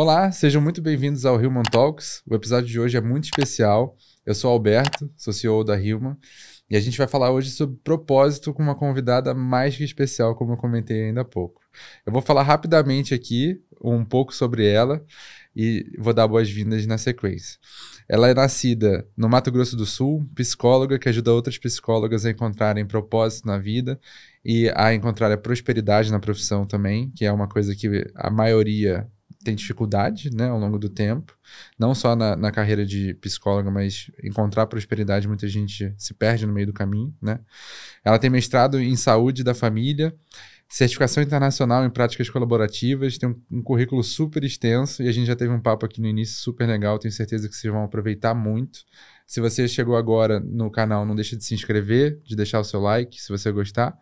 Olá, sejam muito bem-vindos ao Human Talks. O episódio de hoje é muito especial. Eu sou o Alberto, sou CEO da Human, e a gente vai falar hoje sobre propósito com uma convidada mais que especial, como eu comentei ainda há pouco. Eu vou falar rapidamente aqui um pouco sobre ela e vou dar boas-vindas na sequência. Ela é nascida no Mato Grosso do Sul, psicóloga que ajuda outras psicólogas a encontrarem propósito na vida e a encontrar a prosperidade na profissão também, que é uma coisa que a maioria tem dificuldade, né, ao longo do tempo, não só na carreira de psicóloga, mas encontrar prosperidade, muita gente se perde no meio do caminho, né? Ela tem mestrado em saúde da família, certificação internacional em práticas colaborativas, tem um currículo super extenso e a gente já teve um papo aqui no início super legal, tenho certeza que vocês vão aproveitar muito. Se você chegou agora no canal, não deixe de se inscrever, de deixar o seu like, se você gostar.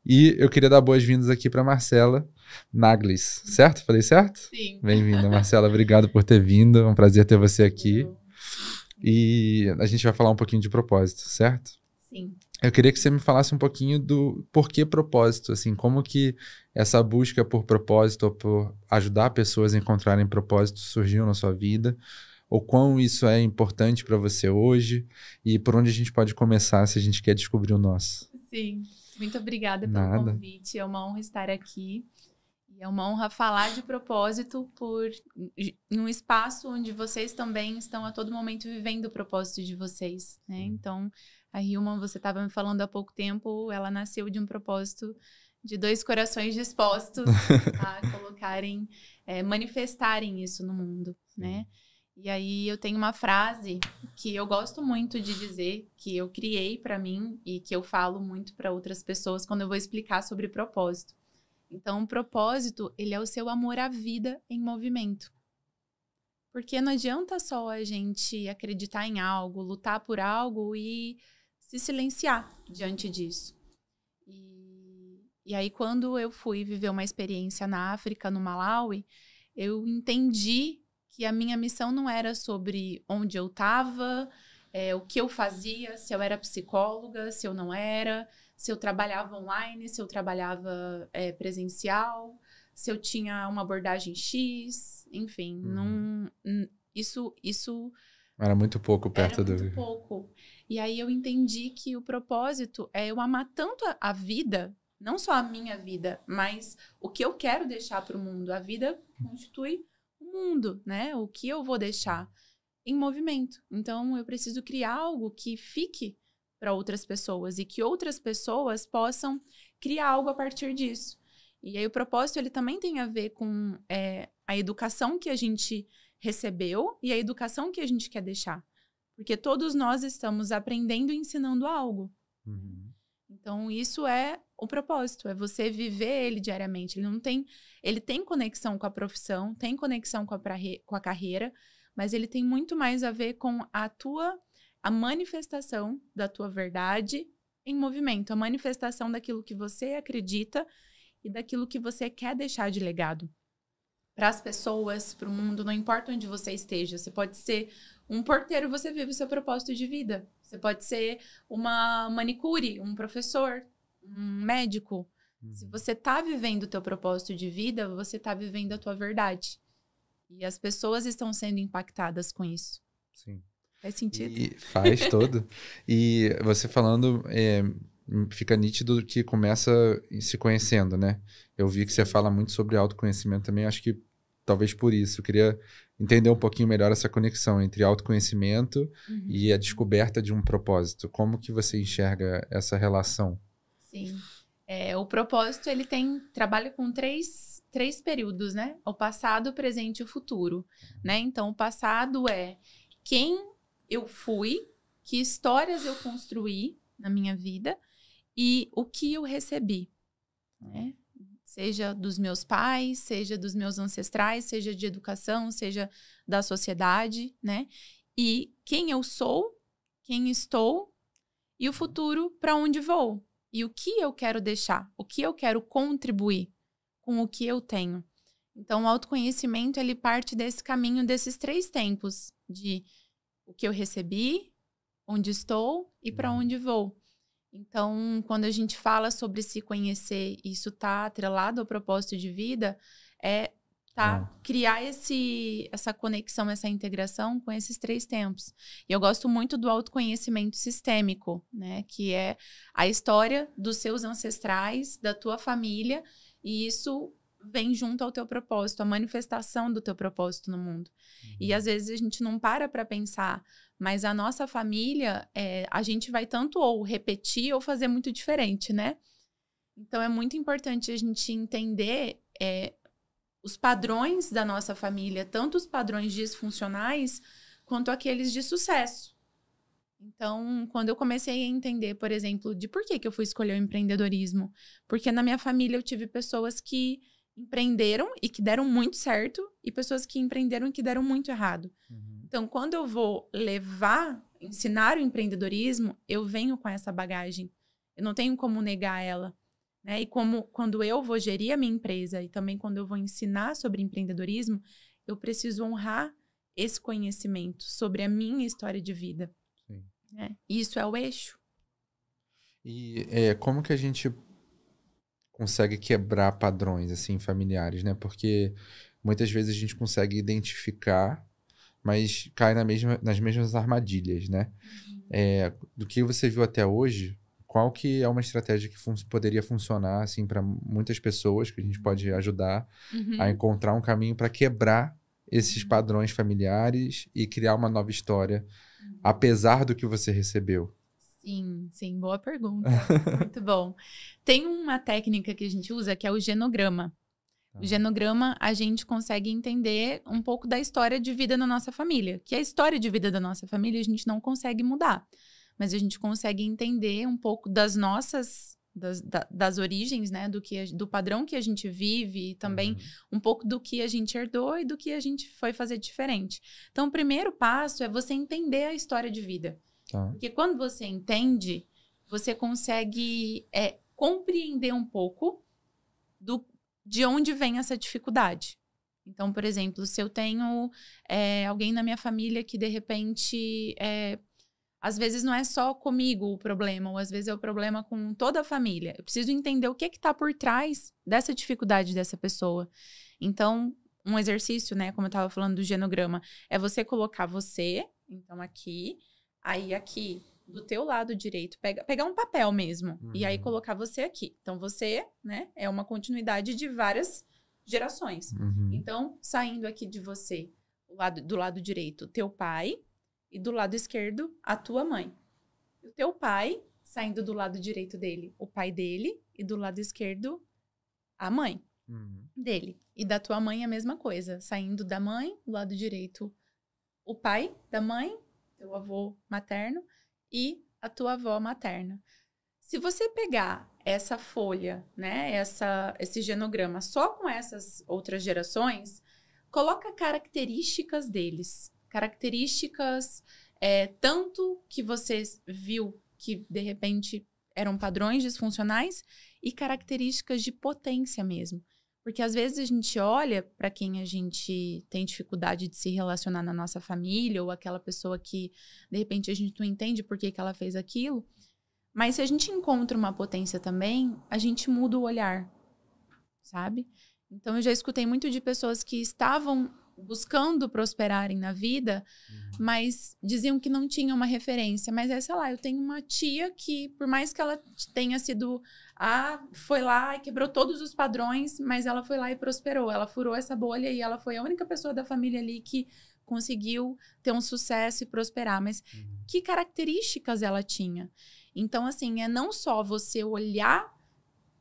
E eu queria dar boas-vindas aqui para Marcela Naglis, certo? Falei certo? Sim. Bem-vinda, Marcela. Obrigado por ter vindo. É um prazer ter você aqui. E a gente vai falar um pouquinho de propósito, certo? Sim. Eu queria que você me falasse um pouquinho do porquê propósito, assim, como que essa busca por propósito ou por ajudar pessoas a encontrarem propósito surgiu na sua vida, ou quão isso é importante para você hoje e por onde a gente pode começar se a gente quer descobrir o nosso. Sim. Muito obrigada pelo Nada. convite. É uma honra estar aqui. E é uma honra falar de propósito em um espaço onde vocês também estão a todo momento vivendo o propósito de vocês, né? Então, a Human, você estava me falando há pouco tempo, ela nasceu de um propósito de dois corações dispostos a colocarem, manifestarem isso no mundo, né? E aí eu tenho uma frase que eu gosto muito de dizer, que eu criei para mim e que eu falo muito para outras pessoas quando eu vou explicar sobre propósito. Então, o propósito, ele é o seu amor à vida em movimento. Porque não adianta só a gente acreditar em algo, lutar por algo e se silenciar diante disso. E aí, quando eu fui viver uma experiência na África, no Malawi, eu entendi que a minha missão não era sobre onde eu estava, o que eu fazia, se eu era psicóloga, se eu não era, se eu trabalhava online, se eu trabalhava presencial, se eu tinha uma abordagem X, enfim, isso Era muito pouco perto era muito pouco. E aí eu entendi que o propósito é eu amar tanto a vida, não só a minha vida, mas o que eu quero deixar para o mundo. A vida constitui o mundo, né? O que eu vou deixar em movimento. Então, eu preciso criar algo que fique para outras pessoas e que outras pessoas possam criar algo a partir disso. E aí, o propósito, ele também tem a ver com a educação que a gente recebeu e a educação que a gente quer deixar. Porque todos nós estamos aprendendo e ensinando algo. Uhum. Então, isso é o propósito, é você viver ele diariamente. Ele tem conexão com a profissão, tem conexão com a carreira, mas ele tem muito mais a ver com a manifestação da tua verdade em movimento, a manifestação daquilo que você acredita e daquilo que você quer deixar de legado para as pessoas, para o mundo, não importa onde você esteja. Você pode ser um porteiro, você vive o seu propósito de vida. Você pode ser uma manicure, um professor, um médico. Se você está vivendo o teu propósito de vida, você está vivendo a tua verdade. E as pessoas estão sendo impactadas com isso. Sim. Faz sentido? E faz todo. E você falando, fica nítido que começa se conhecendo, né? Eu vi que você fala muito sobre autoconhecimento também, acho que talvez por isso. Eu queria entender um pouquinho melhor essa conexão entre autoconhecimento e a descoberta de um propósito. Como que você enxerga essa relação? Sim. O propósito, ele trabalha com três períodos, né? O passado, o presente e o futuro, né? Então, o passado é quem eu fui, que histórias eu construí na minha vida e o que eu recebi, né? Seja dos meus pais, seja dos meus ancestrais, seja de educação, seja da sociedade, né? E quem eu sou, quem estou e o futuro para onde vou. E o que eu quero deixar, o que eu quero contribuir com o que eu tenho. Então, o autoconhecimento, ele parte desse caminho, desses três tempos, de o que eu recebi, onde estou e para onde vou. Então, quando a gente fala sobre se conhecer, isso está atrelado ao propósito de vida, tá? Criar essa conexão, essa integração com esses 3 tempos. E eu gosto muito do autoconhecimento sistêmico, né? Que é a história dos seus ancestrais, da tua família, e isso vem junto ao teu propósito, a manifestação do teu propósito no mundo. E às vezes a gente não para pensar, mas a nossa família, a gente vai tanto ou repetir ou fazer muito diferente, né? Então é muito importante a gente entender os padrões da nossa família, tanto os padrões disfuncionais quanto aqueles de sucesso. Então, quando eu comecei a entender, por exemplo, de por que eu fui escolher o empreendedorismo, porque na minha família eu tive pessoas que empreenderam e que deram muito certo e pessoas que empreenderam e que deram muito errado. Então, quando eu vou ensinar o empreendedorismo, eu venho com essa bagagem. Eu não tenho como negar ela. Né? E quando eu vou gerir a minha empresa e também quando eu vou ensinar sobre empreendedorismo, eu preciso honrar esse conhecimento sobre a minha história de vida. Sim. Né? Isso é o eixo. E como que a gente consegue quebrar padrões assim familiares, né? Porque muitas vezes a gente consegue identificar, mas cai nas mesmas armadilhas, né? Do que você viu até hoje, qual que é uma estratégia que poderia funcionar assim para muitas pessoas, que a gente pode ajudar a encontrar um caminho para quebrar esses padrões familiares e criar uma nova história, apesar do que você recebeu? Sim, boa pergunta. Muito bom. Tem uma técnica que a gente usa que é o genograma. O genograma, a gente consegue entender um pouco da história de vida na nossa família. Que a história de vida da nossa família a gente não consegue mudar. Mas a gente consegue entender um pouco das nossas, das origens, né? Do padrão que a gente vive e também um pouco do que a gente herdou e do que a gente foi fazer diferente. Então, o primeiro passo é você entender a história de vida. Porque quando você entende, você consegue compreender um pouco de onde vem essa dificuldade. Então, por exemplo, se eu tenho alguém na minha família que, de repente, às vezes não é só comigo o problema, ou às vezes é o problema com toda a família. Eu preciso entender o que está por trás dessa dificuldade dessa pessoa. Então, um exercício, né, como eu estava falando do genograma, é você colocar você, então aqui, aí aqui, do teu lado direito, pegar um papel mesmo, e aí colocar você aqui. Então, você, né, é uma continuidade de várias gerações. Então, saindo aqui de você, do lado direito, teu pai, e do lado esquerdo, a tua mãe. O teu pai, saindo do lado direito dele, o pai dele, e do lado esquerdo, a mãe dele. E da tua mãe a mesma coisa, saindo da mãe, do lado direito, o pai da mãe, teu avô materno, e a tua avó materna. Se você pegar essa folha, né, esse genograma só com essas outras gerações, coloca características deles. Características tanto que você viu que, de repente, eram padrões disfuncionais e características de potência mesmo. Porque, às vezes, a gente olha para quem a gente tem dificuldade de se relacionar na nossa família ou aquela pessoa que, de repente, a gente não entende por que ela fez aquilo. Mas se a gente encontra uma potência também, a gente muda o olhar, sabe? Então, eu já escutei muito de pessoas que estavam buscando prosperarem na vida, mas diziam que não tinham uma referência. Mas sei lá, eu tenho uma tia que, por mais que ela tenha sido... foi lá e quebrou todos os padrões, mas ela foi lá e prosperou. Ela furou essa bolha e ela foi a única pessoa da família ali que conseguiu ter um sucesso e prosperar. Mas que características ela tinha? Então, assim, não só você olhar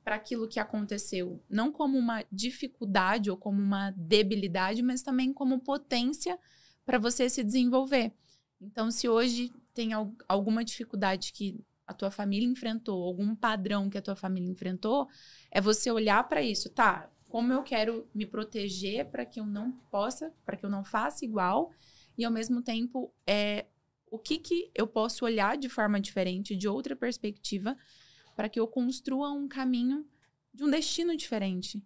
para aquilo que aconteceu, não como uma dificuldade ou como uma debilidade, mas também como potência para você se desenvolver. Então, se hoje tem alguma dificuldade que a tua família enfrentou, algum padrão que a tua família enfrentou, é você olhar para isso, tá? Como eu quero me proteger para que eu não faça igual, e ao mesmo tempo, o que eu posso olhar de forma diferente, de outra perspectiva, para que eu construa um caminho de um destino diferente.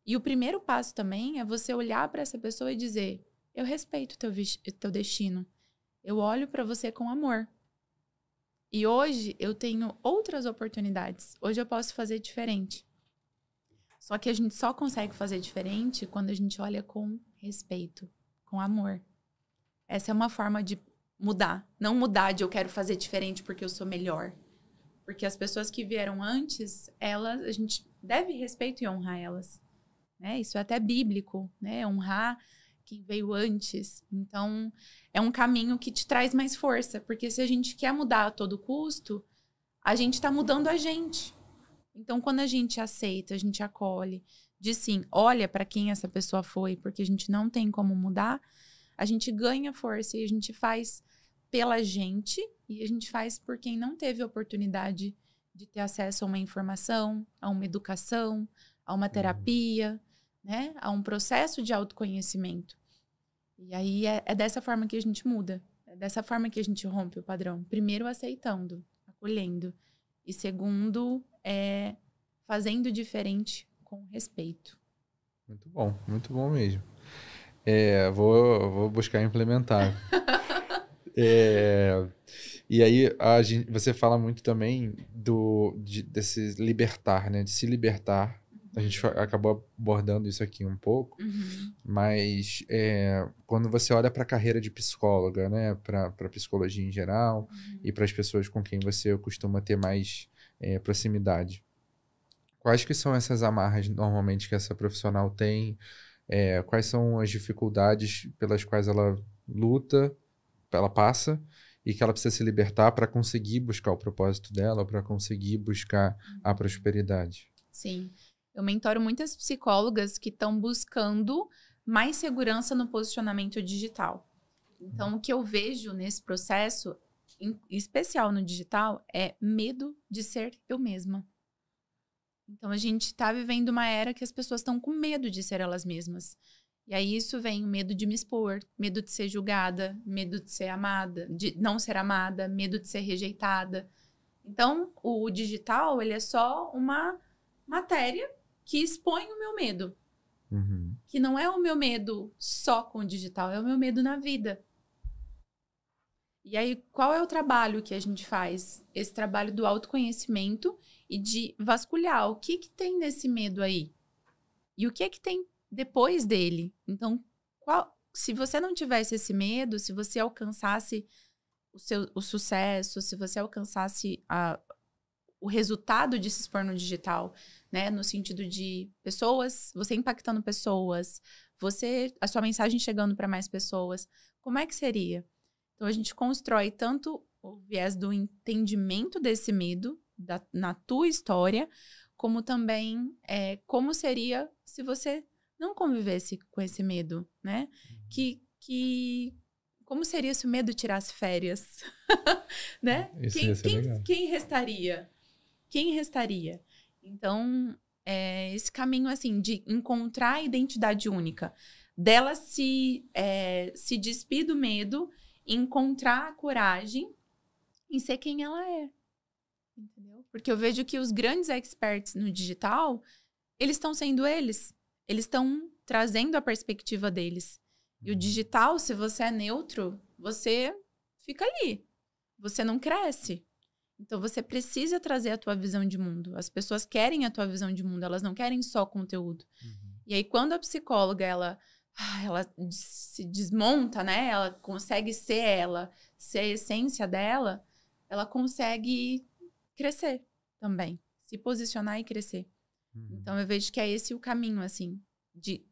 E o primeiro passo também é você olhar para essa pessoa e dizer: eu respeito o teu destino. Eu olho para você com amor. E hoje eu tenho outras oportunidades. Hoje eu posso fazer diferente. Só que a gente só consegue fazer diferente quando a gente olha com respeito, com amor. Essa é uma forma de mudar. Não mudar de eu quero fazer diferente porque eu sou melhor. Porque as pessoas que vieram antes, a gente deve respeito e honrar elas. Né? Isso é até bíblico, né? Honrar quem veio antes. Então, é um caminho que te traz mais força. Porque se a gente quer mudar a todo custo, a gente está mudando a gente. Então, quando a gente aceita, a gente acolhe, diz sim, olha para quem essa pessoa foi, porque a gente não tem como mudar, a gente ganha força e a gente faz pela gente e a gente faz por quem não teve a oportunidade de ter acesso a uma informação, a uma educação, a uma terapia, né? A um processo de autoconhecimento. E aí é dessa forma que a gente muda, é dessa forma que a gente rompe o padrão. Primeiro, aceitando, acolhendo. E segundo, fazendo diferente com respeito. muito bom mesmo. Vou buscar implementar. E aí, você fala muito também desse libertar, né? De se libertar. A gente acabou abordando isso aqui um pouco, mas quando você olha para a carreira de psicóloga, né? Para psicologia em geral e para as pessoas com quem você costuma ter mais proximidade, quais que são essas amarras normalmente que essa profissional tem? Quais são as dificuldades pelas quais ela luta, ela passa, e que ela precisa se libertar para conseguir buscar o propósito dela, para conseguir buscar a prosperidade? Sim. Eu mentoro muitas psicólogas que estão buscando mais segurança no posicionamento digital. Então, o que eu vejo nesse processo, em especial no digital, é medo de ser eu mesma. Então, a gente está vivendo uma era que as pessoas estão com medo de ser elas mesmas. E aí isso vem o medo de me expor, medo de ser julgada, medo de ser amada, de não ser amada, medo de ser rejeitada. Então, o digital, ele é só uma matéria que expõe o meu medo. Que não é o meu medo só com o digital, é o meu medo na vida. E aí, qual é o trabalho que a gente faz? Esse trabalho do autoconhecimento e de vasculhar o que tem nesse medo aí. E o que tem depois dele. Então, se você não tivesse esse medo, se você alcançasse o sucesso, se você alcançasse o resultado de se expor no digital, né? No sentido de pessoas, você impactando pessoas, a sua mensagem chegando para mais pessoas, como é que seria? Então, a gente constrói tanto o viés do entendimento desse medo na tua história, como também como seria se você não convivesse com esse medo, né? Como seria se o medo tirasse férias? Né? Isso ia ser legal. Quem restaria? Quem restaria? Então, esse caminho, assim, de encontrar a identidade única, dela se despir do medo, encontrar a coragem em ser quem ela é. Entendeu? Porque eu vejo que os grandes experts no digital, eles estão sendo eles. Eles estão trazendo a perspectiva deles. E o digital, se você é neutro, você fica ali. Você não cresce. Então, você precisa trazer a tua visão de mundo. As pessoas querem a tua visão de mundo, elas não querem só conteúdo. E aí, quando a psicóloga, ela se desmonta, né? Ela consegue ser a essência dela, ela consegue crescer também. Se posicionar e crescer. Então, eu vejo que é esse o caminho, assim, de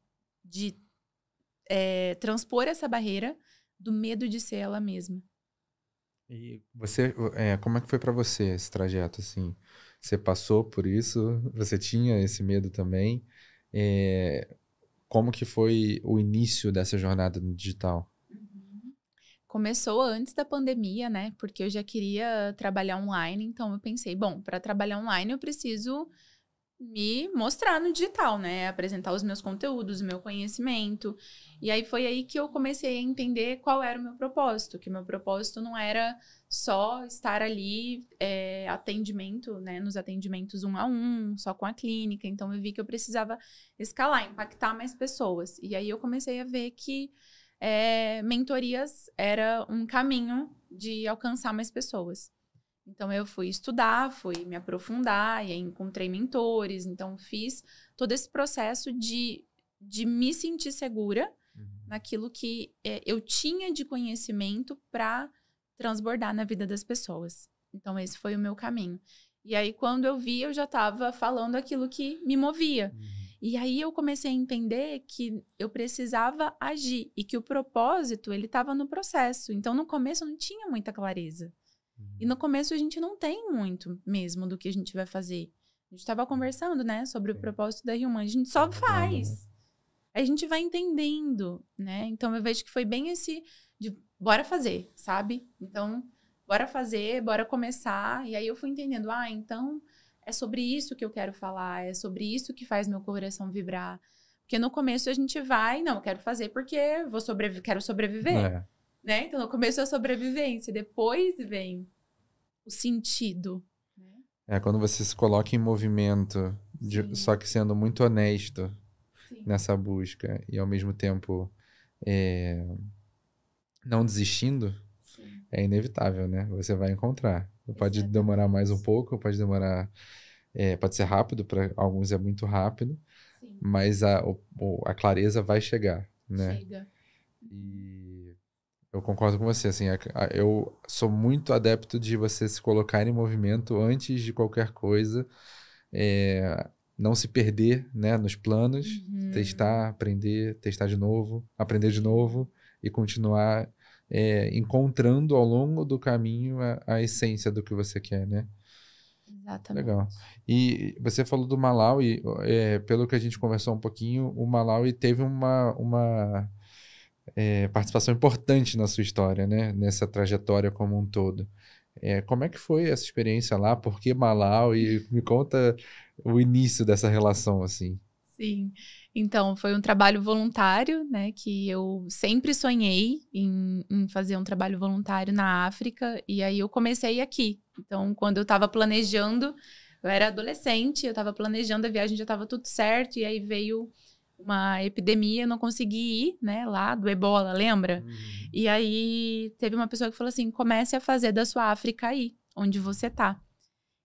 transpor essa barreira do medo de ser ela mesma. E você, como é que foi para você esse trajeto, assim? Você passou por isso? Você tinha esse medo também? Como que foi o início dessa jornada no digital? Começou antes da pandemia, né? Porque eu já queria trabalhar online, então eu pensei, bom, para trabalhar online eu preciso me mostrar no digital, né? Apresentar os meus conteúdos, o meu conhecimento. E aí foi aí que eu comecei a entender qual era o meu propósito, que o meu propósito não era só estar ali atendimento, né? Nos atendimentos 1 a 1, só com a clínica. Então eu vi que eu precisava escalar, impactar mais pessoas. E aí eu comecei a ver que mentorias era um caminho de alcançar mais pessoas. Então, eu fui estudar, fui me aprofundar, e aí encontrei mentores. Então, fiz todo esse processo de me sentir segura naquilo que eu tinha de conhecimento para transbordar na vida das pessoas. Então, esse foi o meu caminho. E aí, quando eu vi, eu já estava falando aquilo que me movia. E aí, eu comecei a entender que eu precisava agir e que o propósito, ele estava no processo. Então, no começo, eu não tinha muita clareza. E no começo, a gente não tem muito mesmo do que a gente vai fazer. A gente estava conversando, né, sobre o propósito da Human. A gente só faz. Aí a gente vai entendendo, né? Então, eu vejo que foi bem esse de bora fazer, sabe? Então, bora fazer, bora começar. E aí eu fui entendendo, então é sobre isso que eu quero falar, é sobre isso que faz meu coração vibrar. Porque no começo a gente vai, não, eu quero fazer porque quero sobreviver, né? Então, no começo é a sobrevivência, depois vem o sentido. Quando você se coloca em movimento, só que sendo muito honesto nessa busca e ao mesmo tempo não desistindo, é inevitável, né? Você vai encontrar. Pode demorar mais um pouco, pode demorar... pode ser rápido, para alguns é muito rápido, mas a clareza vai chegar, né? Chega. E eu concordo com você, assim, eu sou muito adepto de você se colocar em movimento antes de qualquer coisa, não se perder, né, nos planos, testar, aprender, testar de novo, aprender de novo e continuar encontrando ao longo do caminho a essência do que você quer, né? Exatamente. Legal. E você falou do Malawi, pelo que a gente conversou um pouquinho, o Malawi teve uma participação importante na sua história, né? Nessa trajetória como um todo. Como é que foi essa experiência lá? Por que Malawi? Me conta o início dessa relação, assim. Sim. Então, foi um trabalho voluntário, né? Que eu sempre sonhei em fazer um trabalho voluntário na África. E aí eu comecei aqui. Então, quando eu estava planejando, eu era adolescente, eu estava planejando a viagem, já estava tudo certo. E aí veio uma epidemia, eu não consegui ir, né? Lá do Ebola, lembra? E aí teve uma pessoa que falou assim, comece a fazer da sua África aí, onde você tá.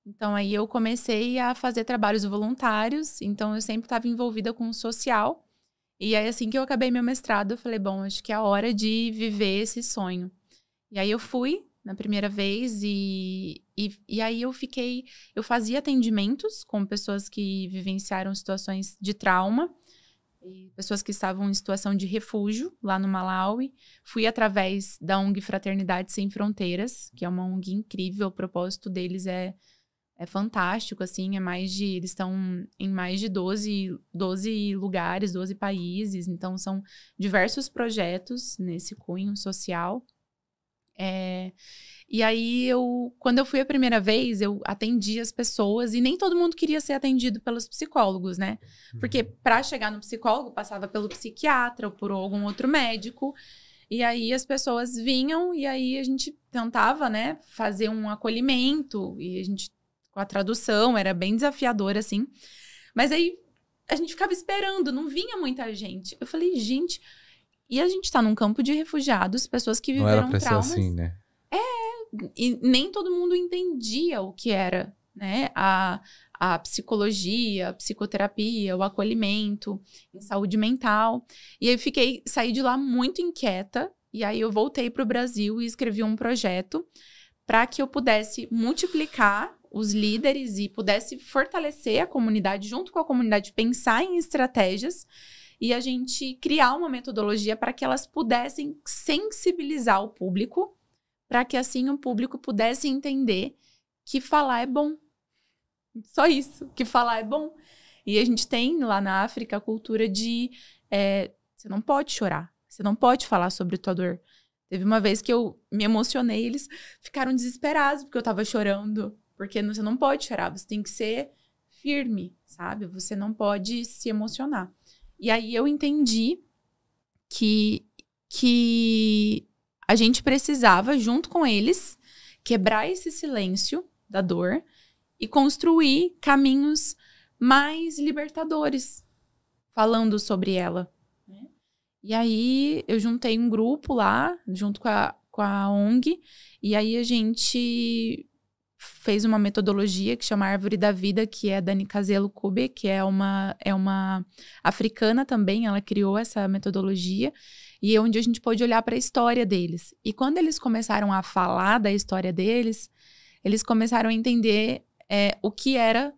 Então, aí eu comecei a fazer trabalhos voluntários. Então, eu sempre estava envolvida com o social. E aí, assim que eu acabei meu mestrado, eu falei, bom, acho que é a hora de viver esse sonho. E aí, eu fui na primeira vez e aí eu fazia atendimentos com pessoas que vivenciaram situações de trauma. E pessoas que estavam em situação de refúgio lá no Malawi. Fui através da ONG Fraternidade Sem Fronteiras, que é uma ONG incrível. O propósito deles é fantástico, assim, eles estão em mais de 12 lugares, 12 países, então são diversos projetos nesse cunho social. E aí, quando eu fui a primeira vez, eu atendi as pessoas e nem todo mundo queria ser atendido pelos psicólogos, né? Porque para chegar no psicólogo, passava pelo psiquiatra ou por algum outro médico. E aí as pessoas vinham e aí a gente tentava, né, fazer um acolhimento e a gente com a tradução, era bem desafiador, assim. Mas aí, a gente ficava esperando, não vinha muita gente. Eu falei, gente... E a gente tá num campo de refugiados, pessoas que viveram traumas... Não era pra ser assim, né? E nem todo mundo entendia o que era, né? A psicologia, a psicoterapia, o acolhimento, em saúde mental. E aí, saí de lá muito inquieta. E aí, eu voltei pro Brasil e escrevi um projeto para que eu pudesse multiplicar os líderes e pudesse fortalecer a comunidade, junto com a comunidade, pensar em estratégias e a gente criar uma metodologia para que elas pudessem sensibilizar o público, para que assim o público pudesse entender que falar é bom. Só isso, que falar é bom. E a gente tem lá na África a cultura de você não pode chorar, você não pode falar sobre tua dor. Teve uma vez que eu me emocionei, eles ficaram desesperados porque eu tava chorando. Porque você não pode chorar, você tem que ser firme, sabe? Você não pode se emocionar. E aí eu entendi que a gente precisava, junto com eles, quebrar esse silêncio da dor e construir caminhos mais libertadores, falando sobre ela. E aí eu juntei um grupo lá, junto com a ONG, e aí a gente fez uma metodologia que chama Árvore da Vida, que é da Nicaselo Kube, que é uma africana também, ela criou essa metodologia, e é onde a gente pôde olhar para a história deles. E quando eles começaram a falar da história deles, eles começaram a entender o que era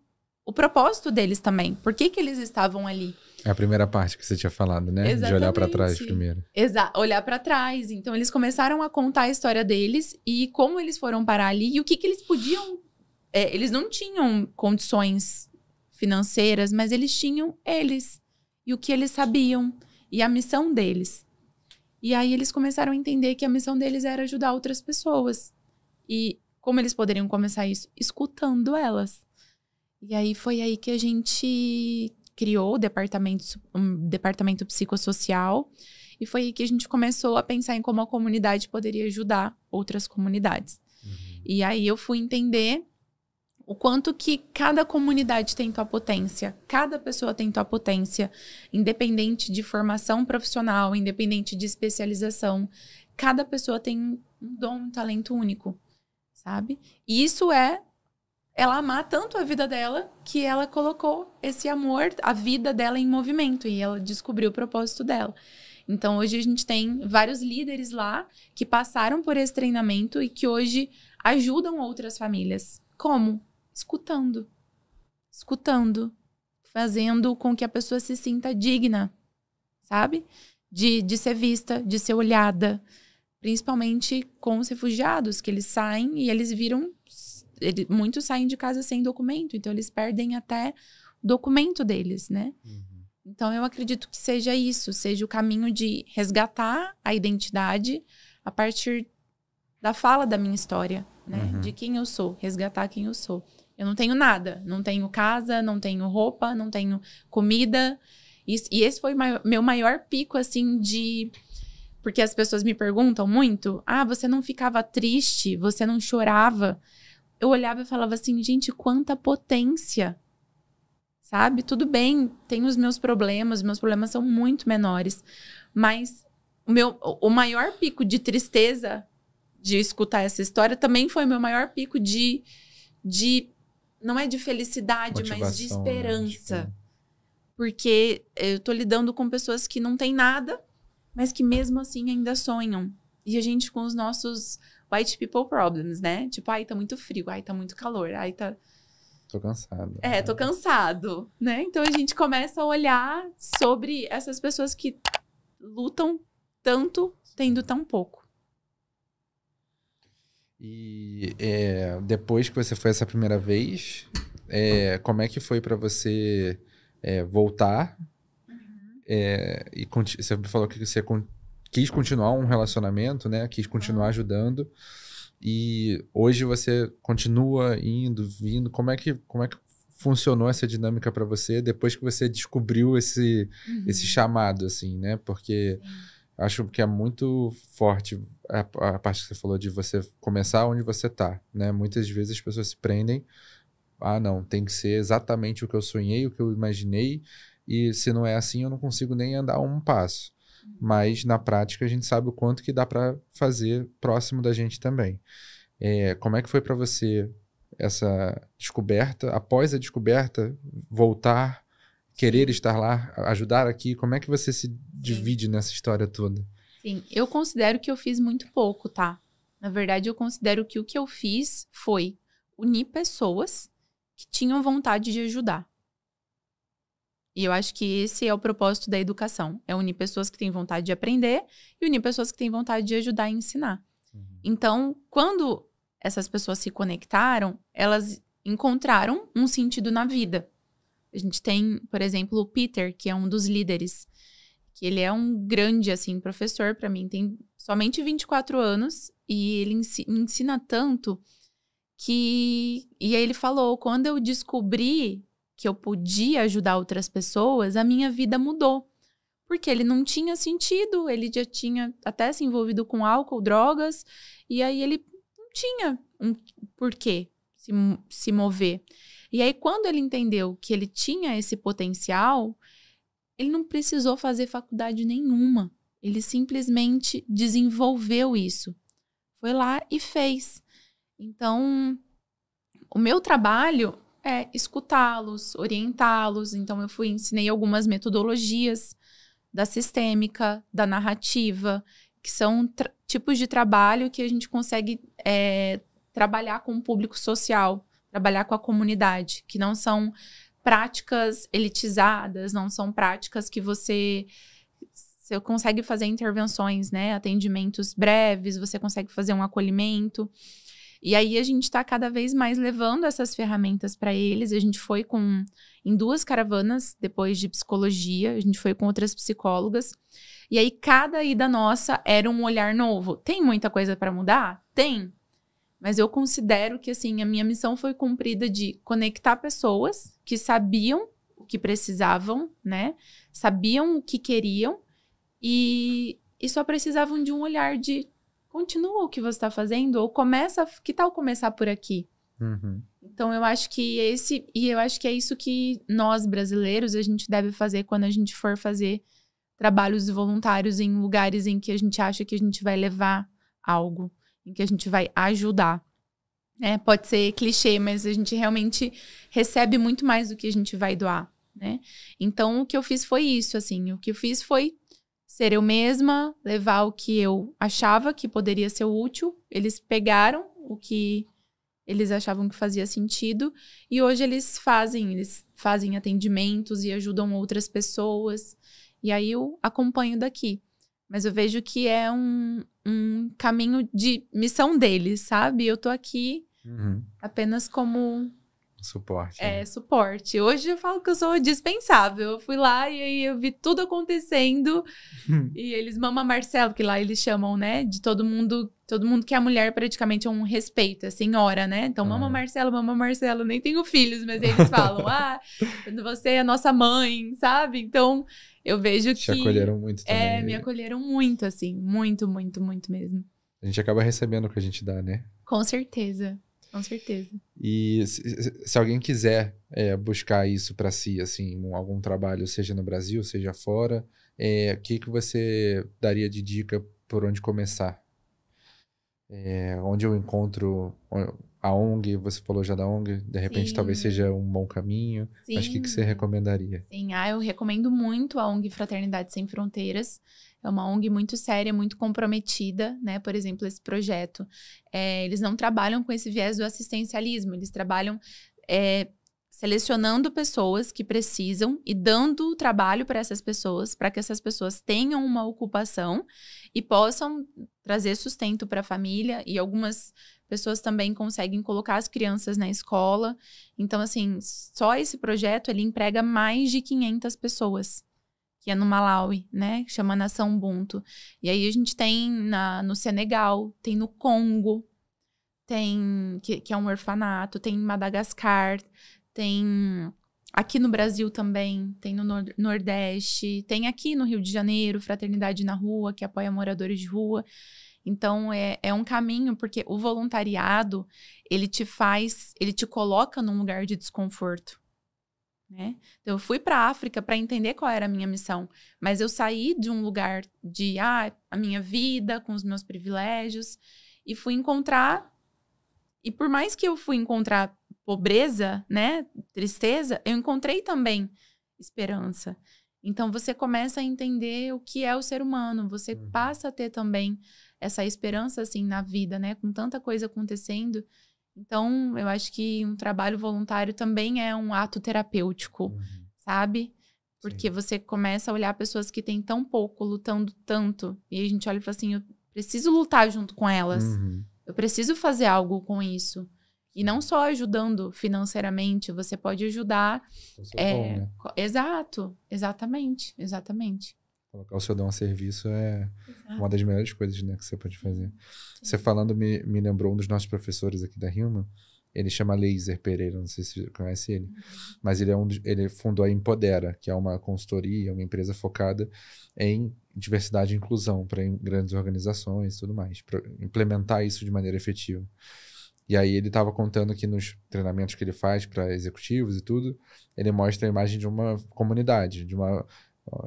o propósito deles também. Por que eles estavam ali? É a primeira parte que você tinha falado, né? Exatamente. De olhar para trás primeiro. Olhar para trás. Então, eles começaram a contar a história deles e como eles foram parar ali e o que eles podiam... eles não tinham condições financeiras, mas eles tinham eles. E o que eles sabiam. E a missão deles. E aí, eles começaram a entender que a missão deles era ajudar outras pessoas. E como eles poderiam começar isso? Escutando elas. E aí, foi aí que a gente criou um departamento psicossocial. E foi aí que a gente começou a pensar em como a comunidade poderia ajudar outras comunidades. Uhum. E aí, eu fui entender o quanto que cada comunidade tem tua potência. Cada pessoa tem tua potência. Independente de formação profissional, independente de especialização. Cada pessoa tem um dom, um talento único, sabe? E isso é ela amar tanto a vida dela que ela colocou esse amor, a vida dela em movimento. E ela descobriu o propósito dela. Então, hoje a gente tem vários líderes lá que passaram por esse treinamento e que hoje ajudam outras famílias. Como? Escutando. Escutando. Fazendo com que a pessoa se sinta digna, sabe? De ser vista, de ser olhada. Principalmente com os refugiados, que eles saem e eles viram... muitos saem de casa sem documento, então eles perdem até o documento deles, né? Uhum. Então, eu acredito que seja isso, seja o caminho de resgatar a identidade a partir da fala da minha história, né? Uhum. De quem eu sou, resgatar quem eu sou. Eu não tenho nada, não tenho casa, não tenho roupa, não tenho comida. E esse foi meu maior pico, assim, de... Porque as pessoas me perguntam muito, você não ficava triste, você não chorava? Eu olhava e falava assim, gente, quanta potência, sabe? Tudo bem, tenho os meus problemas são muito menores, mas o maior pico de tristeza de escutar essa história também foi meu maior pico de não é de felicidade, mas de esperança. Né? Porque eu tô lidando com pessoas que não têm nada, mas que mesmo assim ainda sonham. E a gente com os nossos... white people problems, né? Tipo, tá muito frio, tá muito calor, tá... Tô cansado. Tô cansado, né? Então, a gente começa a olhar sobre essas pessoas que lutam tanto, tendo tão pouco. E depois que você foi essa primeira vez, como é que foi pra você voltar? Uhum. E você falou que você... quis continuar um relacionamento, né? Quis continuar ajudando. E hoje você continua indo, vindo. Como é que funcionou essa dinâmica para você depois que você descobriu esse chamado, assim, né? Porque acho que é muito forte a parte que você falou de você começar onde você tá, né? Muitas vezes as pessoas se prendem. Não, tem que ser exatamente o que eu sonhei, o que eu imaginei. E se não é assim, eu não consigo nem andar um passo. Mas, na prática, a gente sabe o quanto que dá para fazer próximo da gente também. Como é que foi para você essa descoberta? Após a descoberta, voltar, querer estar lá, ajudar aqui? Como é que você se divide nessa história toda? Sim, eu considero que eu fiz muito pouco, tá? Na verdade, eu considero que o que eu fiz foi unir pessoas que tinham vontade de ajudar. E eu acho que esse é o propósito da educação. É unir pessoas que têm vontade de aprender e unir pessoas que têm vontade de ajudar e ensinar. Uhum. Então, quando essas pessoas se conectaram, elas encontraram um sentido na vida. A gente tem, por exemplo, o Peter, que é um dos líderes, que ele é um grande, assim, professor para mim. Tem somente 24 anos e ele ensina tanto que... E aí ele falou, quando eu descobri que eu podia ajudar outras pessoas, a minha vida mudou. Porque ele não tinha sentido, ele já tinha até se envolvido com álcool, drogas, e aí ele não tinha um porquê se mover. E aí, quando ele entendeu que ele tinha esse potencial, ele não precisou fazer faculdade nenhuma. Ele simplesmente desenvolveu isso. Foi lá e fez. Então, o meu trabalho é escutá-los, orientá-los. Então, eu ensinei algumas metodologias da sistêmica, da narrativa, que são tipos de trabalho que a gente consegue trabalhar com o público social, trabalhar com a comunidade, que não são práticas elitizadas, não são práticas que você consegue fazer intervenções, né? Atendimentos breves, você consegue fazer um acolhimento. E aí a gente está cada vez mais levando essas ferramentas para eles. A gente foi em 2 caravanas depois de psicologia, a gente foi com outras psicólogas. E aí cada ida nossa era um olhar novo. Tem muita coisa para mudar? Tem. Mas eu considero que, assim, a minha missão foi cumprida de conectar pessoas que sabiam o que precisavam, né? Sabiam o que queriam e só precisavam de um olhar de continua o que você está fazendo ou que tal começar por aqui? Uhum. Então, eu acho que é isso que nós, brasileiros, a gente deve fazer quando a gente for fazer trabalhos voluntários em lugares em que a gente acha que a gente vai levar algo, em que a gente vai ajudar. Pode ser clichê, mas a gente realmente recebe muito mais do que a gente vai doar, né? Então, o que eu fiz foi isso, assim. O que eu fiz foi ser eu mesma, levar o que eu achava que poderia ser útil. Eles pegaram o que eles achavam que fazia sentido e hoje eles fazem atendimentos e ajudam outras pessoas. E aí eu acompanho daqui. Mas eu vejo que é um caminho de missão deles, sabe? Eu tô aqui apenas como... Suporte. Suporte. Hoje eu falo que eu sou dispensável. Eu fui lá e aí eu vi tudo acontecendo. E eles, Mama Marcelo, que lá eles chamam, né? De todo mundo que é mulher praticamente é um respeito, é senhora, né? Então, Mama Marcelo, nem tenho filhos, mas eles falam, você é a nossa mãe, sabe? Então, eu vejo que... Te acolheram muito também. Me acolheram muito, assim. Muito, muito, muito mesmo. A gente acaba recebendo o que a gente dá, né? Com certeza. Com certeza. E se alguém quiser buscar isso para si, assim, algum trabalho, seja no Brasil, seja fora, o que você daria de dica por onde começar? Onde eu encontro a ONG, você falou já da ONG, de repente talvez seja um bom caminho. Sim. Mas o que você recomendaria? Sim, eu recomendo muito a ONG Fraternidade Sem Fronteiras. É uma ONG muito séria, muito comprometida, né? Por exemplo, esse projeto. Eles não trabalham com esse viés do assistencialismo, eles trabalham selecionando pessoas que precisam e dando trabalho para essas pessoas, para que essas pessoas tenham uma ocupação e possam trazer sustento para a família. E algumas pessoas também conseguem colocar as crianças na escola. Então, assim, só esse projeto, ele emprega mais de 500 pessoas. Que é no Malawi, né? Que chama Nação Ubuntu. E aí a gente tem no Senegal, tem no Congo, tem que é um orfanato, tem em Madagascar, tem aqui no Brasil também, tem no Nordeste, tem aqui no Rio de Janeiro, Fraternidade na Rua, que apoia moradores de rua. Então, é um caminho, porque o voluntariado, ele te coloca num lugar de desconforto. Né? Então, eu fui para a África para entender qual era a minha missão, mas eu saí de um lugar de a minha vida, com os meus privilégios, e fui encontrar, e por mais que eu fui encontrar pobreza, né, tristeza, eu encontrei também esperança. Então, você começa a entender o que é o ser humano, você passa a ter também essa esperança, assim, na vida, né, com tanta coisa acontecendo. Então, eu acho que um trabalho voluntário também é um ato terapêutico, sabe? Porque você começa a olhar pessoas que têm tão pouco, lutando tanto. E a gente olha e fala assim, eu preciso lutar junto com elas. Eu preciso fazer algo com isso. E não só ajudando financeiramente, você pode ajudar... né? Exato, exatamente. Colocar o seu dom a serviço é uma das melhores coisas, né, que você pode fazer. Você falando me lembrou um dos nossos professores aqui da Hilma. Ele chama Leiser Pereira, não sei se você conhece ele. Mas ele fundou a Empodera, que é uma consultoria, uma empresa focada em diversidade e inclusão para grandes organizações e tudo mais, para implementar isso de maneira efetiva. E aí ele estava contando que nos treinamentos que ele faz para executivos e tudo, ele mostra a imagem de uma comunidade, de uma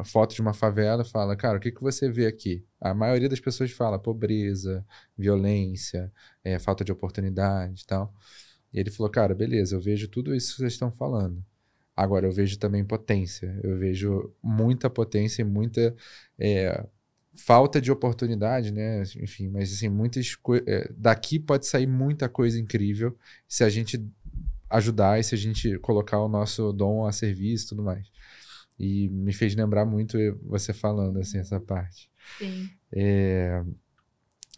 foto de uma favela, fala, cara, o que você vê aqui? A maioria das pessoas fala pobreza, violência, falta de oportunidade e tal. E ele falou, cara, beleza, eu vejo tudo isso que vocês estão falando. Agora, eu vejo também potência. Eu vejo muita potência e muita falta de oportunidade, né? Enfim, mas assim, daqui pode sair muita coisa incrível se a gente ajudar e se a gente colocar o nosso dom a serviço e tudo mais. E me fez lembrar muito você falando, assim, essa parte. Sim.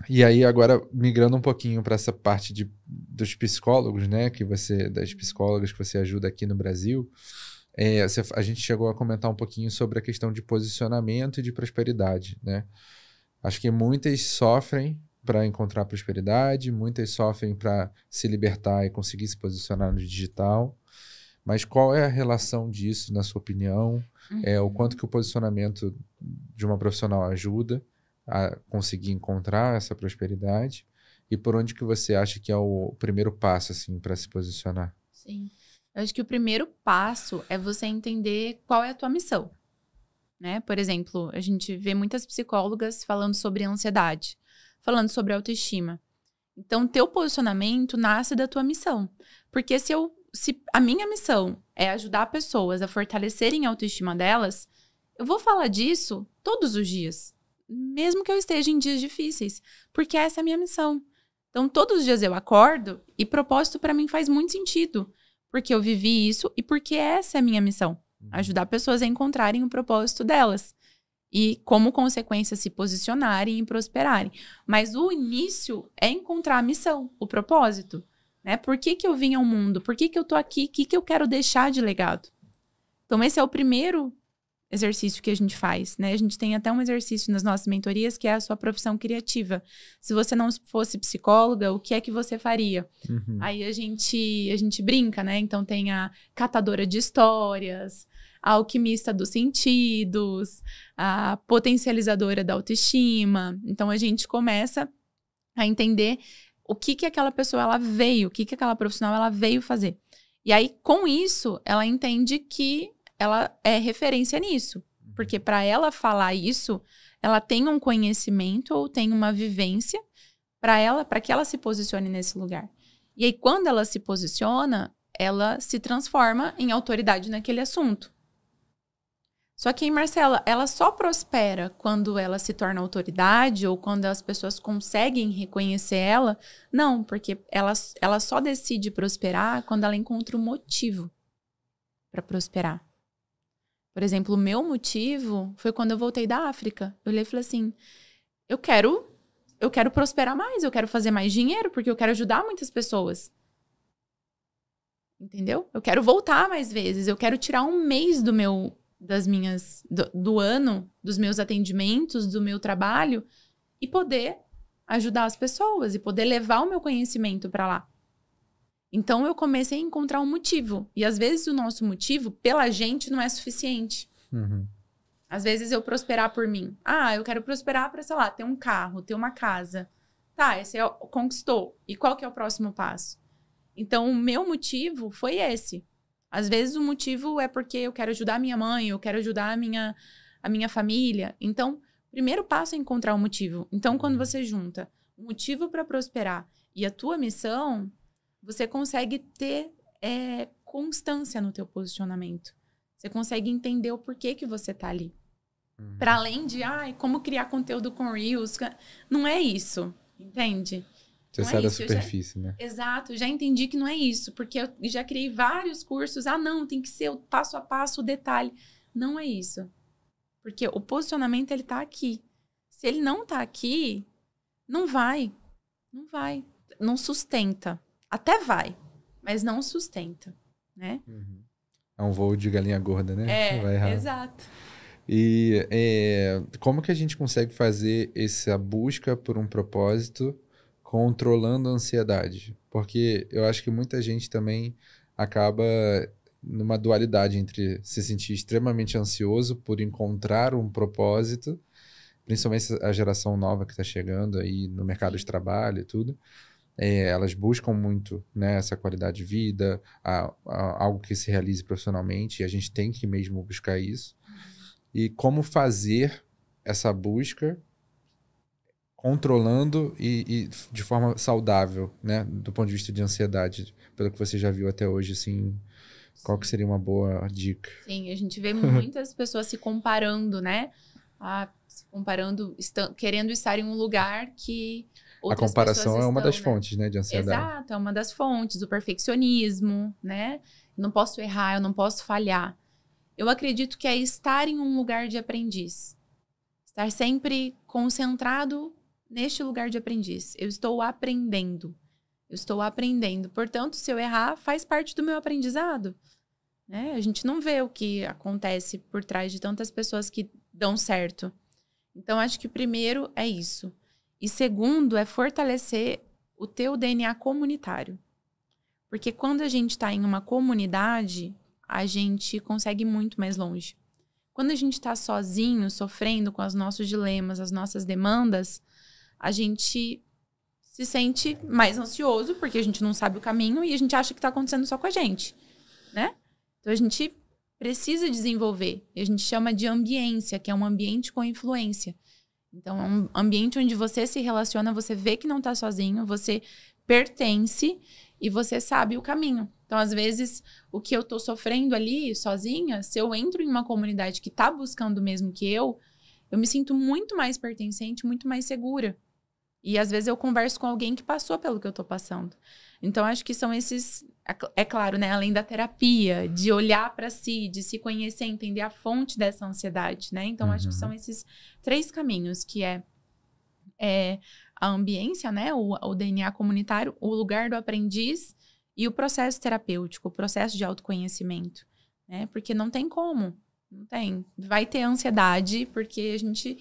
E aí, agora, migrando um pouquinho para essa parte dos psicólogos, né? Das psicólogas que você ajuda aqui no Brasil, a gente chegou a comentar um pouquinho sobre a questão de posicionamento e de prosperidade, né? Acho que muitas sofrem para encontrar prosperidade, muitas sofrem para se libertar e conseguir se posicionar no digital. Mas qual é a relação disso, na sua opinião? O quanto que o posicionamento de uma profissional ajuda a conseguir encontrar essa prosperidade? E por onde que você acha que é o primeiro passo, assim, para se posicionar? Sim. Eu acho que o primeiro passo é você entender qual é a tua missão, né? Por exemplo, a gente vê muitas psicólogas falando sobre ansiedade, falando sobre autoestima. Então, teu posicionamento nasce da tua missão. Porque se a minha missão é ajudar pessoas a fortalecerem a autoestima delas, eu vou falar disso todos os dias, mesmo que eu esteja em dias difíceis, porque essa é a minha missão. Então, todos os dias eu acordo e propósito para mim faz muito sentido, porque eu vivi isso e porque essa é a minha missão, ajudar pessoas a encontrarem o propósito delas e, como consequência, se posicionarem e prosperarem. Mas o início é encontrar a missão, o propósito, né? Por que eu vim ao mundo? Por que eu tô aqui? O que eu quero deixar de legado? Então, esse é o primeiro exercício que a gente faz, né? A gente tem até um exercício nas nossas mentorias que é a sua profissão criativa. Se você não fosse psicóloga, o que é que você faria? Aí a gente brinca, né? Então tem a catadora de histórias, a alquimista dos sentidos, a potencializadora da autoestima. Então a gente começa a entender o que aquela pessoa ela veio, o que aquela profissional ela veio fazer. E aí com isso ela entende que ela é referência nisso. Porque para ela falar isso, ela tem um conhecimento ou tem uma vivência para que ela se posicione nesse lugar. E aí, quando ela se posiciona, ela se transforma em autoridade naquele assunto. Só que, Marcela, ela só prospera quando ela se torna autoridade ou quando as pessoas conseguem reconhecer ela? Não, porque ela só decide prosperar quando ela encontra um motivo para prosperar. Por exemplo, o meu motivo foi quando eu voltei da África. Eu olhei e falei assim, eu quero prosperar mais, eu quero fazer mais dinheiro, porque eu quero ajudar muitas pessoas. Entendeu? Eu quero voltar mais vezes, eu quero tirar um mês do ano, dos meus atendimentos, do meu trabalho, e poder ajudar as pessoas, e poder levar o meu conhecimento para lá. Então, eu comecei a encontrar um motivo. E, às vezes, o nosso motivo, pela gente, não é suficiente. Às vezes, eu prosperar por mim. Eu quero prosperar para, sei lá, ter um carro, ter uma casa. Tá, esse conquistou. E qual que é o próximo passo? Então, o meu motivo foi esse. Às vezes, o motivo é porque eu quero ajudar a minha mãe, eu quero ajudar a minha família. Então, o primeiro passo é encontrar um motivo. Então, quando você junta o motivo para prosperar e a tua missão, você consegue ter constância no teu posicionamento. Você consegue entender o porquê que você tá ali. Para além de, como criar conteúdo com Reels. Não é isso, entende? Você sai da superfície, né? Exato, já entendi que não é isso. Porque eu já criei vários cursos. Não, tem que ser o passo a passo, o detalhe. Não é isso. Porque o posicionamento, ele tá aqui. Se ele não tá aqui, não vai. Não vai. Não sustenta. Até vai, mas não sustenta, né? É um voo de galinha gorda, né? Vai errar. Exato. E como que a gente consegue fazer essa busca por um propósito controlando a ansiedade? Porque eu acho que muita gente também acaba numa dualidade entre se sentir extremamente ansioso por encontrar um propósito, principalmente a geração nova que está chegando aí no mercado de trabalho e tudo. Elas buscam muito, né, essa qualidade de vida, algo que se realize profissionalmente, e a gente tem que mesmo buscar isso. E como fazer essa busca controlando e de forma saudável, né? Do ponto de vista de ansiedade, pelo que você já viu até hoje, assim, qual que seria uma boa dica? Sim, a gente vê muitas pessoas se comparando, né? Se comparando, querendo estar em um lugar que outras A comparação pessoas é uma estão, das né? fontes, né, de ansiedade. Exato, é uma das fontes, o perfeccionismo, né? Eu não posso errar, eu não posso falhar. Eu acredito que é estar em um lugar de aprendiz. Estar sempre concentrado neste lugar de aprendiz. Eu estou aprendendo. Eu estou aprendendo. Portanto, se eu errar, faz parte do meu aprendizado. Né? A gente não vê o que acontece por trás de tantas pessoas que dão certo. Então, acho que o primeiro é isso. E segundo é fortalecer o teu DNA comunitário. Porque quando a gente está em uma comunidade, a gente consegue ir muito mais longe. Quando a gente está sozinho, sofrendo com os nossos dilemas, as nossas demandas, a gente se sente mais ansioso, porque a gente não sabe o caminho e a gente acha que está acontecendo só com a gente, né? Então, a gente precisa desenvolver. E a gente chama de ambiência, que é um ambiente com influência. Então, é um ambiente onde você se relaciona, você vê que não está sozinho, você pertence e você sabe o caminho. Então, às vezes, o que eu estou sofrendo ali sozinha, se eu entro em uma comunidade que está buscando o mesmo que eu me sinto muito mais pertencente, muito mais segura. E, às vezes, eu converso com alguém que passou pelo que eu estou passando. Então, acho que são esses... É claro, né? Além da terapia, de olhar para si, de se conhecer, entender a fonte dessa ansiedade, né? Então, acho que são esses 3 caminhos, que é a ambiência, né? O DNA comunitário, o lugar do aprendiz e o processo terapêutico, o processo de autoconhecimento, né? Porque não tem como, não tem. Vai ter ansiedade, porque a gente...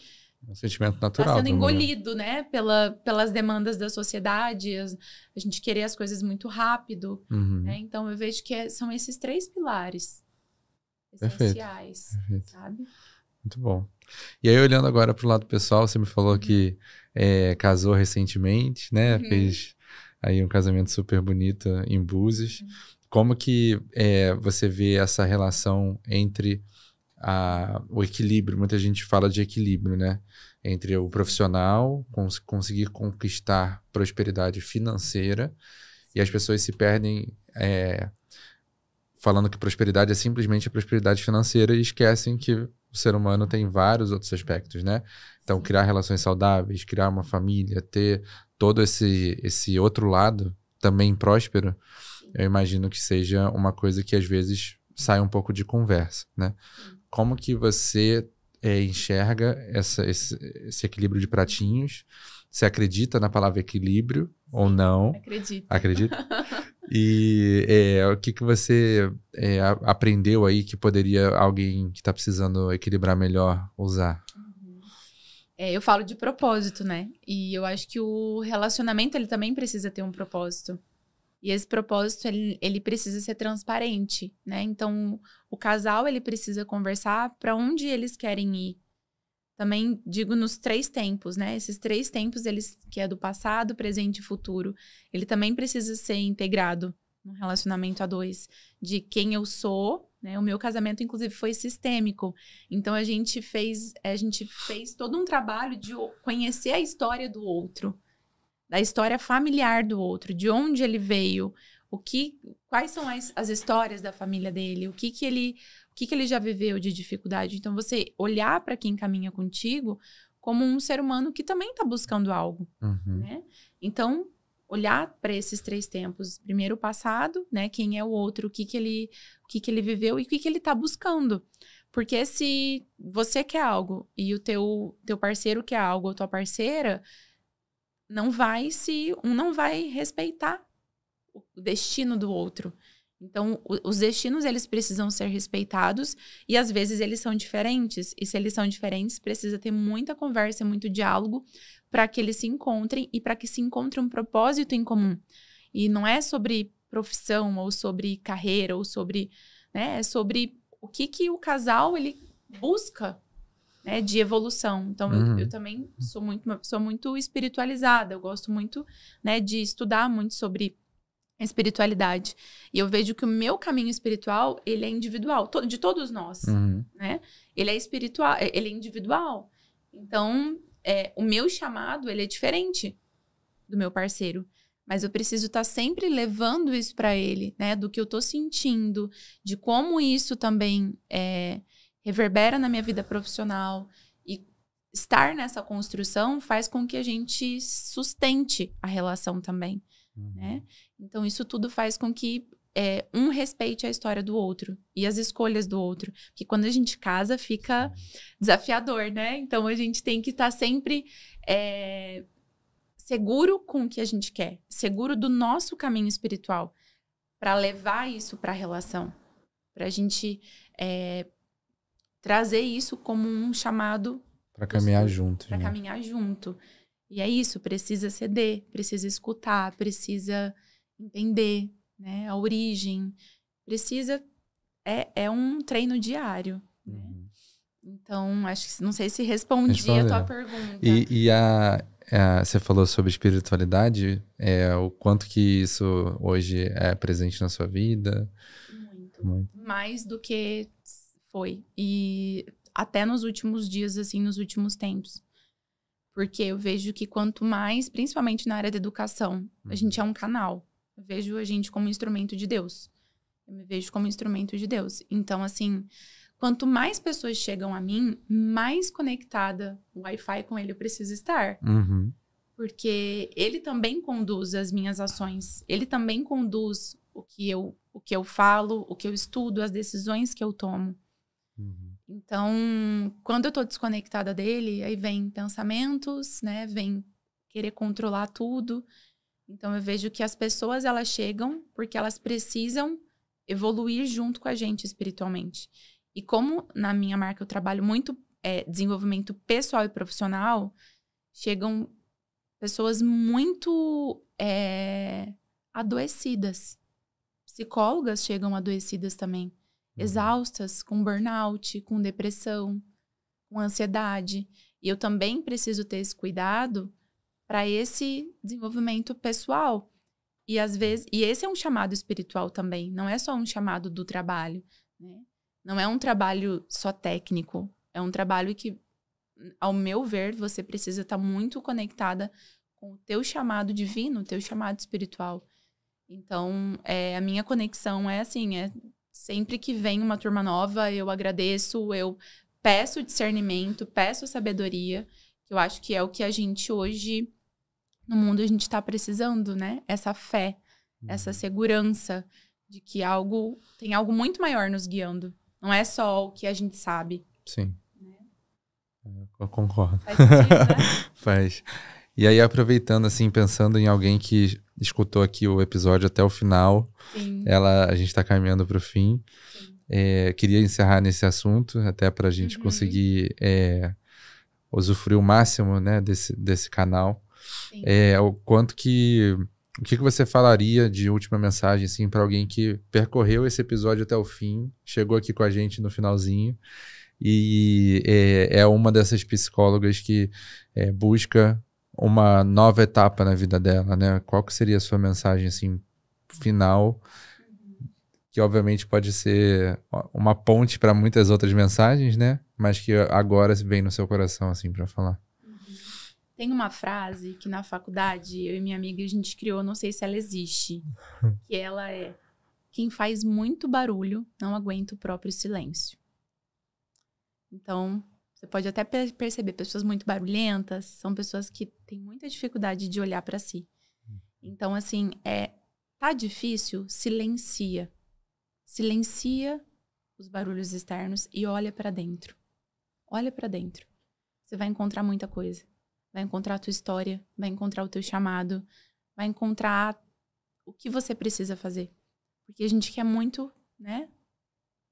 É um sentimento natural. Está sendo engolido, né? Pelas demandas da sociedade, a gente querer as coisas muito rápido. Né? Então, eu vejo que são esses 3 pilares essenciais, sabe? Muito bom. E aí, olhando agora para o lado pessoal, você me falou que casou recentemente, né? Fez aí um casamento super bonito em Búzios. Como que você vê essa relação entre o equilíbrio? Muita gente fala de equilíbrio, né? Entre o profissional, conseguir conquistar prosperidade financeira, e as pessoas se perdem falando que prosperidade é simplesmente a prosperidade financeira e esquecem que o ser humano tem vários outros aspectos, né? Então, criar relações saudáveis, criar uma família, ter todo esse outro lado também próspero, eu imagino que seja uma coisa que às vezes sai um pouco de conversa, né? Como que você enxerga esse equilíbrio de pratinhos? Você acredita na palavra equilíbrio ou não? Acredito. Acredita? E o que você aprendeu aí que poderia alguém que está precisando equilibrar melhor usar? Eu falo de propósito, né? E eu acho que o relacionamento, ele também precisa ter um propósito. E esse propósito, ele precisa ser transparente, né? Então, o casal, ele precisa conversar para onde eles querem ir. Também digo nos 3 tempos, né? Esses 3 tempos, que é do passado, presente e futuro, ele também precisa ser integrado no relacionamento a 2, de quem eu sou, né? O meu casamento, inclusive, foi sistêmico. Então, a gente fez todo um trabalho de conhecer a história do outro, da história familiar do outro, de onde ele veio, quais são as histórias da família dele, o que ele já viveu de dificuldade. Então, você olhar para quem caminha contigo como um ser humano que também está buscando algo, né? Então, olhar para esses 3 tempos. Primeiro o passado, né? Quem é o outro, o que ele viveu e o que ele está buscando. Porque se você quer algo e o teu parceiro quer algo, ou tua parceira, não vai respeitar o destino do outro. Então, os destinos, eles precisam ser respeitados e, às vezes, eles são diferentes. E se eles são diferentes, precisa ter muita conversa, muito diálogo para que eles se encontrem e para que se encontre um propósito em comum. E não é sobre profissão ou sobre carreira ou sobre... né, é sobre o que o casal, ele busca, né, de evolução. Então, eu também sou muito espiritualizada. Eu gosto muito, né, de estudar muito sobre espiritualidade. E eu vejo que o meu caminho espiritual, ele é individual, de todos nós, né? Ele é espiritual, ele é individual. Então, o meu chamado, ele é diferente do meu parceiro. Mas eu preciso estar sempre levando isso para ele, né? Do que eu tô sentindo, de como isso também reverbera na minha vida profissional. E estar nessa construção faz com que a gente sustente a relação também, né? Então, isso tudo faz com que um respeite a história do outro e as escolhas do outro. Porque quando a gente casa, fica desafiador, né? Então, a gente tem que estar sempre seguro com o que a gente quer, seguro do nosso caminho espiritual, para levar isso para a relação, para a gente trazer isso como um chamado para caminhar junto, para caminhar junto. E é isso, precisa ceder, precisa escutar, precisa entender, né, a origem, precisa é um treino diário, né? Então, acho que não sei se respondi a tua pergunta. E você falou sobre espiritualidade, o quanto que isso hoje é presente na sua vida? Muito. Mais do que foi. E até nos últimos dias, assim, nos últimos tempos. Porque eu vejo que quanto mais, principalmente na área da educação, a gente é um canal. Eu vejo a gente como instrumento de Deus. Eu me vejo como instrumento de Deus. Então, assim, quanto mais pessoas chegam a mim, mais conectada o Wi-Fi com ele eu preciso estar. Porque ele também conduz as minhas ações. Ele também conduz o que eu falo, o que eu estudo, as decisões que eu tomo. Então, quando eu tô desconectada dele, aí vem pensamentos, né? Vem querer controlar tudo. Então, eu vejo que as pessoas, elas chegam porque elas precisam evoluir junto com a gente espiritualmente. E como na minha marca eu trabalho muito desenvolvimento pessoal e profissional, chegam pessoas muito adoecidas. Psicólogas chegam adoecidas também. Exaustas, com burnout, com depressão, com ansiedade. E eu também preciso ter esse cuidado para esse desenvolvimento pessoal. E às vezes, e esse é um chamado espiritual também, não é só um chamado do trabalho, né? Não é um trabalho só técnico, é um trabalho que, ao meu ver, você precisa estar muito conectada com o teu chamado divino, o teu chamado espiritual. Então, a minha conexão é assim, sempre que vem uma turma nova, eu agradeço, eu peço discernimento, peço sabedoria, que eu acho que é o que a gente hoje, no mundo, a gente está precisando, né? Essa fé, essa segurança de que tem algo muito maior nos guiando. Não é só o que a gente sabe. Sim. Eu concordo. Faz sentido, né? Faz. E aí, aproveitando, assim, pensando em alguém que escutou aqui o episódio até o final, Sim. a gente está caminhando para o fim. Queria encerrar nesse assunto, até para a gente conseguir usufruir o máximo, né, desse canal. O que você falaria de última mensagem, assim, para alguém que percorreu esse episódio até o fim, chegou aqui com a gente no finalzinho e é uma dessas psicólogas que busca uma nova etapa na vida dela, né? Qual que seria a sua mensagem, assim, final, que obviamente pode ser uma ponte para muitas outras mensagens, né? Mas que agora vem no seu coração, assim, para falar. Tem uma frase que na faculdade, eu e minha amiga, a gente criou, não sei se ela existe, que ela é: quem faz muito barulho não aguenta o próprio silêncio. Então, você pode até perceber, pessoas muito barulhentas são pessoas que têm muita dificuldade de olhar para si. Então, assim, tá difícil, silencia. Silencia os barulhos externos e olha para dentro. Olha para dentro. Você vai encontrar muita coisa. Vai encontrar a tua história, vai encontrar o teu chamado, vai encontrar o que você precisa fazer. Porque a gente quer muito, né?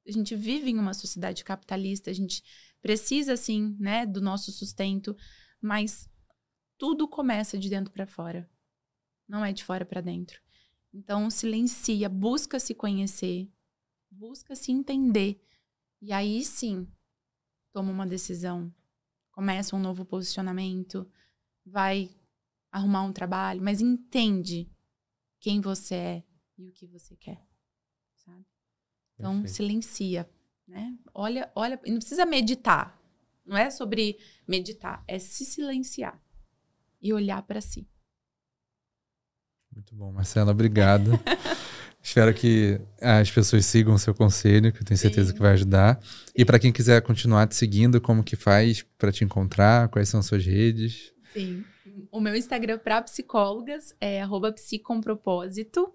A gente vive em uma sociedade capitalista, a gente precisa, sim, né, do nosso sustento, mas tudo começa de dentro para fora. Não é de fora para dentro. Então, silencia, busca se conhecer, busca se entender. E aí, sim, toma uma decisão. Começa um novo posicionamento, vai arrumar um trabalho, mas entende quem você é e o que você quer, sabe? Então, silencia, né? Olha, e não precisa meditar. Não é sobre meditar, é se silenciar e olhar para si. Muito bom, Marcela, obrigado. Espero que as pessoas sigam o seu conselho, que eu tenho certeza que vai ajudar. E para quem quiser continuar te seguindo, como que faz para te encontrar? Quais são as suas redes? Sim. O meu Instagram para psicólogas é @psicompropósito.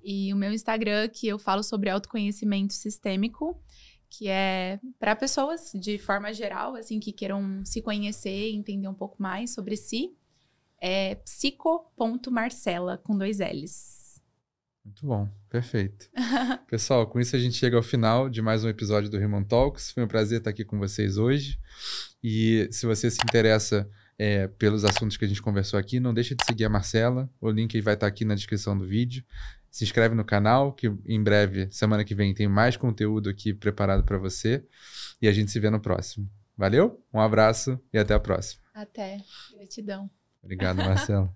E o meu Instagram, que eu falo sobre autoconhecimento sistêmico, que é para pessoas de forma geral, assim, que queiram se conhecer e entender um pouco mais sobre si, é psico.marcela, com 2 L's. Muito bom, perfeito. Pessoal, com isso a gente chega ao final de mais um episódio do Human Talks. Foi um prazer estar aqui com vocês hoje. E se você se interessa pelos assuntos que a gente conversou aqui, não deixe de seguir a Marcela. O link vai estar aqui na descrição do vídeo. Se inscreve no canal, que em breve, semana que vem, tem mais conteúdo aqui preparado para você. E a gente se vê no próximo. Valeu? Um abraço e até a próxima. Até. Gratidão. Obrigado, Marcela.